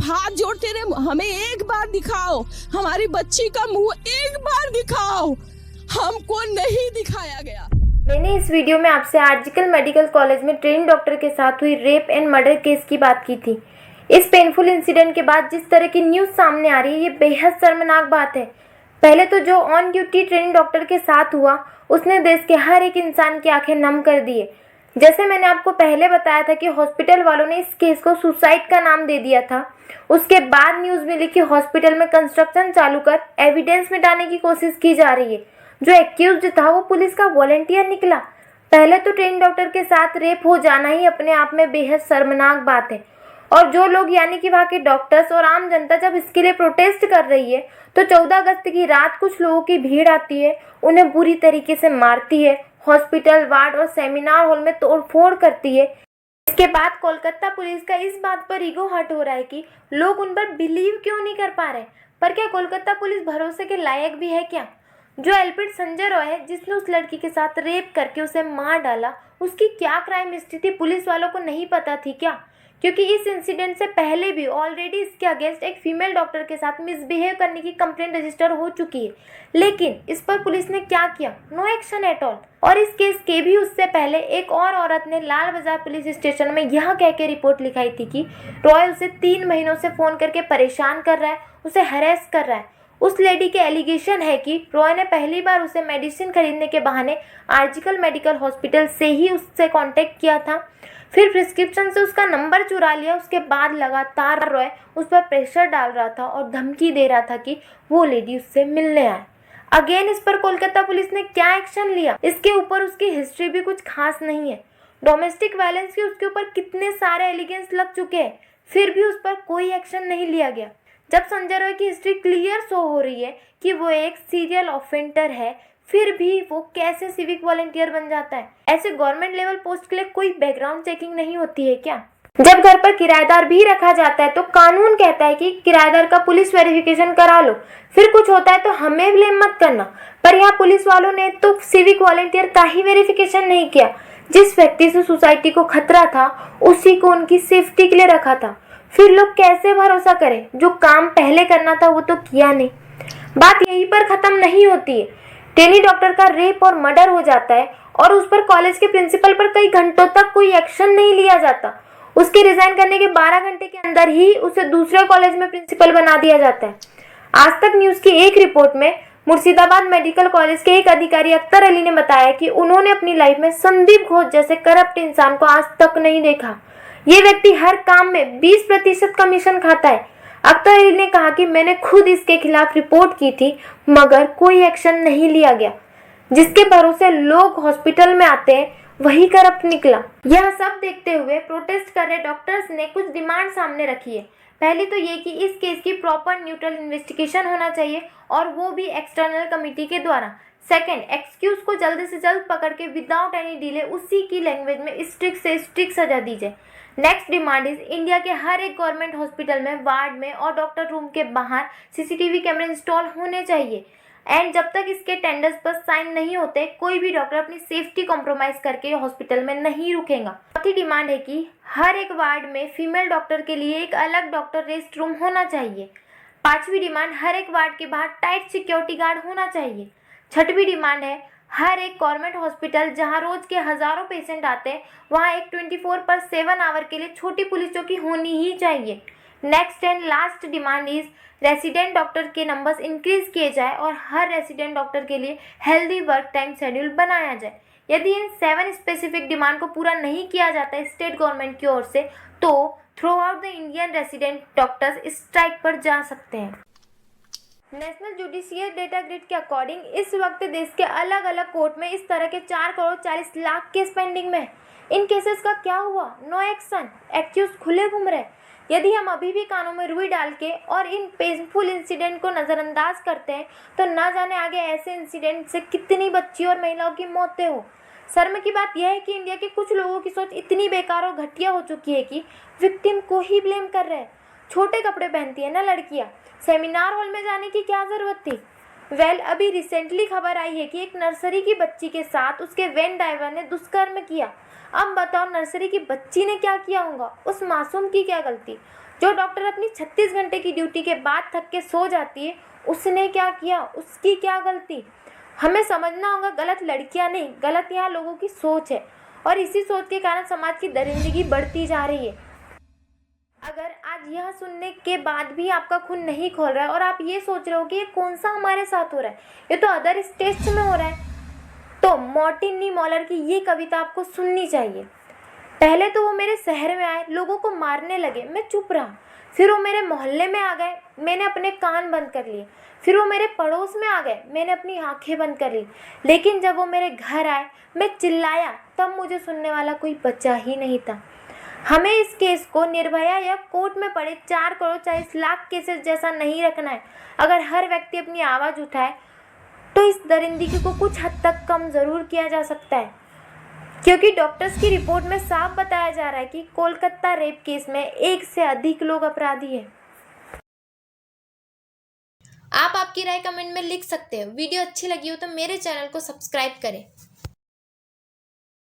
हाथ जोड़ते रहे, हमें एक बार दिखाओ, हमारी बच्ची का मुंह एक बार दिखाओ। हमको नहीं दिखाया गया। मैंने इस वीडियो में आपसे आर्जिकल मेडिकल कॉलेज में ट्रेन डॉक्टर के साथ हुई रेप एंड मर्डर केस की बात की थी। इस पेनफुल इंसिडेंट के बाद जिस तरह की न्यूज़ सामने आ रही है, ये बेहद शर्मनाक बात है। पहले तो जो ऑन ड्यूटी ट्रेन डॉक्टर के साथ हुआ, उसने देश के हर एक इंसान की आंखें नम कर दी है। जैसे मैंने आपको पहले बताया था कि हॉस्पिटल वालों ने इस केस को सुसाइड का नाम दे दिया था। उसके बाद न्यूज़ मिली कि हॉस्पिटल में कंस्ट्रक्शन चालू कर एविडेंस मिटाने की कोशिश की जा रही है। जो एक्यूज्ड था वो पुलिस का वॉलंटियर निकला। पहले तो ट्रेन डॉक्टर के साथ रेप हो जाना ही अपने आप में बेहद शर्मनाक बात है। और जो लोग यानी कि वहाँ के डॉक्टर्स और आम जनता जब इसके लिए प्रोटेस्ट कर रही है, तो 14 अगस्त की रात कुछ लोगों की भीड़ आती है, उन्हें बुरी तरीके से मारती है, हॉस्पिटल, वार्ड और सेमिनार हॉल में तोड़फोड़ करती है। इसके बाद कोलकाता पुलिस का इस बात पर ईगो हर्ट हो रहा है कि लोग उन पर बिलीव क्यों नहीं कर पा रहे। पर क्या कोलकाता पुलिस भरोसे के लायक भी है क्या? जो एल्प्रिट संजय रॉय है, जिसने उस लड़की के साथ रेप करके उसे मार डाला, उसकी क्या क्राइम हिस्ट्री थी, पुलिस वालों को नहीं पता थी क्या? क्योंकि इस इंसिडेंट से पहले भी ऑलरेडी इसके अगेंस्ट एक फीमेल डॉक्टर के साथ मिसबिहेव करने की कंप्लेंट रजिस्टर हो चुकी है। लेकिन इस पर पुलिस ने क्या किया? No action at all. और इस केस के भी उससे पहले एक और औरत ने लाल बाजार पुलिस स्टेशन में यह कह के रिपोर्ट लिखाई थी कि रॉय उसे 3 महीनों से फ़ोन करके परेशान कर रहा है, उसे हरेस कर रहा है। उस लेडी के एलिगेशन है कि रॉय ने पहली बार उसे मेडिसिन खरीदने के बहाने आर्जिकल मेडिकल हॉस्पिटल से ही उससे कांटेक्ट किया था, फिर प्रिस्क्रिप्शन से उसका नंबर चुरा लिया। उसके बाद लगातार रॉय उस पर प्रेशर डाल रहा था और धमकी दे रहा था कि वो लेडी उससे मिलने आए। अगेन इस पर कोलकाता पुलिस ने क्या एक्शन लिया? इसके ऊपर उसकी हिस्ट्री भी कुछ खास नहीं है। डोमेस्टिक वायलेंस के उसके ऊपर कितने सारे एलिगेंस लग चुके हैं, फिर भी उस पर कोई एक्शन नहीं लिया गया। जब संजय रॉय की हिस्ट्री क्लियर शो हो रही है कि वो एक सीरियल ऑफेंडर है, फिर भी वो कैसे सिविक वॉलंटियर बन जाता है? ऐसे गवर्नमेंट लेवल पोस्ट के लिए कोई बैकग्राउंड चेकिंग नहीं होती है क्या? जब घर पर किराएदार भी रखा जाता है तो कानून कहता है कि किराएदार का पुलिस वेरिफिकेशन करा लो, फिर कुछ होता है तो हमें ब्लेम मत करना। पर यहाँ पुलिस वालों ने तो सिविक वॉलंटियर का ही वेरिफिकेशन नहीं किया। जिस व्यक्ति से सोसाइटी को खतरा था, उसी को उनकी सेफ्टी के लिए रखा था। फिर लोग कैसे भरोसा करें? जो काम पहले करना था वो तो किया नहीं। बात यहीं पर खत्म नहीं होती है। ट्रेनी डॉक्टर का रेप और मर्डर हो जाता है और उस पर कॉलेज के प्रिंसिपल पर कई घंटों तक कोई एक्शन नहीं लिया जाता। उसके रिजाइन करने के 12 घंटे के अंदर ही उसे दूसरे कॉलेज में प्रिंसिपल बना दिया जाता है। आज तक न्यूज़ की एक रिपोर्ट में मुर्शिदाबाद मेडिकल कॉलेज के एक अधिकारी अख्तर अली ने बताया कि उन्होंने अपनी लाइफ में संदीप घोष जैसे करप्ट इंसान को आज तक नहीं देखा। ये व्यक्ति हर काम में 20% कमीशन खाता है। अख्तर अली ने कहा कि मैंने खुद इसके खिलाफ रिपोर्ट की थी, मगर कोई एक्शन नहीं लिया गया। जिसके भरोसे लोग हॉस्पिटल में आते हैं, वही करप्ट निकला। यह सब देखते हुए प्रोटेस्ट कर रहे डॉक्टर्स ने कुछ डिमांड सामने रखी है। पहली तो ये कि इस केस की प्रॉपर न्यूट्रल इन्वेस्टिगेशन होना चाहिए, और वो भी एक्सटर्नल कमिटी के द्वारा। सेकेंड, एक्सक्यूज को जल्द से जल्द पकड़ के विदाउट एनी डिले उसी की लैंग्वेज में स्ट्रिक्ट से स्ट्रिक्ट सजा दी जाए। नेक्स्ट डिमांड इज इंडिया के हर एक गवर्नमेंट हॉस्पिटल में, वार्ड में और डॉक्टर रूम के बाहर सीसीटीवी कैमरे इंस्टॉल होने चाहिए। एंड जब तक इसके टेंडर्स पर साइन नहीं होते, कोई भी डॉक्टर अपनी सेफ्टी कॉम्प्रोमाइज करके हॉस्पिटल में नहीं रुकेगा। चौथी डिमांड है कि हर एक वार्ड में फीमेल डॉक्टर के लिए एक अलग डॉक्टर रेस्ट रूम होना चाहिए। पांचवी डिमांड, हर एक वार्ड के बाहर टाइट सिक्योरिटी गार्ड होना चाहिए। छठवीं डिमांड है, हर एक गवर्नमेंट हॉस्पिटल जहां रोज के हजारों पेशेंट आते हैं, वहां एक 24/7 आवर के लिए छोटी पुलिस चौकी होनी ही चाहिए। Next and last demand is resident doctor के नंबर्स इंक्रीज किए जाए और हर रेसिडेंट डॉक्टर के लिए हेल्दी वर्क टाइम शेड्यूल बनाया जाए। यदि इन 7 स्पेसिफिक डिमांड को पूरा नहीं किया जाता है स्टेट गवर्नमेंट की ओर से, तो through out the Indian resident doctors strike पर जा सकते हैं। नेशनल जुडिशियल डेटा ग्रिड के अकॉर्डिंग इस वक्त देश के अलग अलग कोर्ट में इस तरह के 4,40,00,000 केस पेंडिंग में है। इन केसेस का क्या हुआ? No action. एक्यूज खुले घूम रहे। यदि हम अभी भी कानों में रुई डाल के और इन पेनफुल इंसिडेंट को नज़रअंदाज करते हैं, तो ना जाने आगे ऐसे इंसिडेंट से कितनी बच्ची और महिलाओं की मौतें हो। शर्म की बात यह है कि इंडिया के कुछ लोगों की सोच इतनी बेकार और घटिया हो चुकी है कि विक्टिम को ही ब्लेम कर रहे हैं। छोटे कपड़े पहनती है ना लड़कियाँ, सेमिनार हॉल में जाने की क्या ज़रूरत थी? अभी रिसेंटली खबर आई है कि एक नर्सरी की बच्ची के साथ उसके वैन ड्राइवर ने दुष्कर्म किया। अब बताओ नर्सरी की बच्ची ने क्या किया होगा, उस मासूम की क्या गलती। जो डॉक्टर अपनी 36 घंटे की ड्यूटी के बाद थक के सो जाती है, उसने क्या किया, उसकी क्या गलती। हमें समझना होगा गलत लड़कियां नहीं, गलत यहाँ लोगों की सोच है, और इसी सोच के कारण समाज की दरिंदगी बढ़ती जा रही है। अगर आज यह सुनने के बाद भी आपका खून नहीं खोल रहा है और आप ये सोच रहे हो कि ये कौन सा हमारे साथ हो रहा है, ये तो अदर स्टेट्स में हो रहा है, तो मार्टिन नीमॉलर की ये कविता आपको सुननी चाहिए। पहले तो वो मेरे शहर में आए, लोगों को मारने लगे, मैं चुप रहा। फिर वो मेरे मोहल्ले में आ गए, मैंने अपने कान बंद कर लिए। फिर वो मेरे पड़ोस में आ गए, मैंने अपनी आंखें बंद कर ली। लेकिन जब वो मेरे घर आए, मैं चिल्लाया, तब मुझे सुनने वाला कोई बचा ही नहीं था। हमें इस केस को निर्भया या कोर्ट में पड़े 4 करोड़ 40 लाख केसेस जैसा नहीं रखना है। अगर हर व्यक्ति अपनी आवाज़ उठाए तो इस दरिंदगी को कुछ हद तक कम ज़रूर किया जा सकता है, क्योंकि डॉक्टर्स की रिपोर्ट में साफ बताया जा रहा है कि कोलकाता रेप केस में 1 से अधिक लोग अपराधी हैं। आप आपकी राय कमेंट में लिख सकते हो। वीडियो अच्छी लगी हो तो मेरे चैनल को सब्सक्राइब करें।